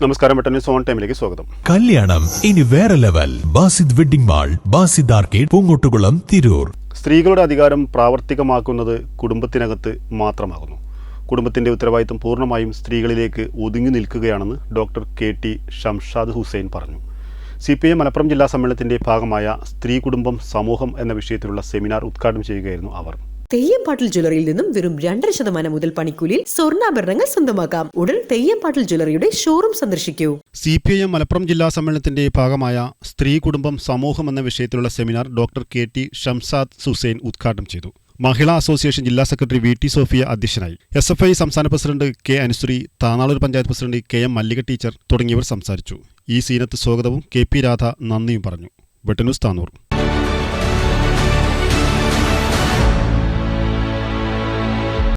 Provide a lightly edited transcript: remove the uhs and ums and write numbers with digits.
നമസ്കാരം, news on ടൈമിലേക്ക് സ്വാഗതം. കല്യാണം ഇനി വേറെ level. Basid wedding mall, Basid arcade, Poongottukulam, Tirur. സ്ത്രീകളുടെ അധികാരം പ്രാവർത്തികമാക്കുന്നത് കുടുംബത്തിനകത്ത് മാത്രമാകുന്നു. കുടുംബത്തിന്റെ ഉത്തരവാദിത്തം പൂർണ്ണമായും സ്ത്രീകളിലേക്ക് ഒതുങ്ങി നിൽക്കുകയാണെന്ന് ഡോക്ടർ KT ഷംഷാദ് ഹുസൈൻ പറഞ്ഞു. CPI മലപ്പുറം ജില്ലാ സമ്മേളനത്തിന്റെ ഭാഗമായ സ്ത്രീ കുടുംബം സമൂഹം എന്ന വിഷയത്തിലുള്ള സെമിനാർ ഉദ്ഘാടനം ചെയ്യുകയായിരുന്നു അവർ. തെയ്യംപാട്ടിൽ ജ്വല്ലറിയിൽ നിന്നും വെറും 2% മുതൽ പണിക്കൂലിയിൽ സ്വർണ്ണാഭരണങ്ങൾ സ്വന്തമാക്കാം. ഉടൻ തെയ്യംപാട്ടിൽ ജ്വല്ലറിയുടെ ഷോറൂം സന്ദർശിക്കൂ. CPI മലപ്പുറം ജില്ലാ സമ്മേളനത്തിന്റെ ഭാഗമായ സ്ത്രീ കുടുംബം സമൂഹം എന്ന വിഷയത്തിലുള്ള seminar doctor KT Shamshad Hussain ഉദ്ഘാടനം ചെയ്തു. മഹിളാ അസോസിയേഷൻ ജില്ലാ സെക്രട്ടറി VT സോഫിയ അധ്യക്ഷനായി. SFI സംസ്ഥാന president K Anusree, Tanalur panchayat president KM Mallika teacher തുടങ്ങിയവർ സംസാരിച്ചു. ഈ സീനത്ത് സ്വാഗതവും KP രാധ നന്ദിയും പറഞ്ഞു. ന്യൂസ് താനൂർ.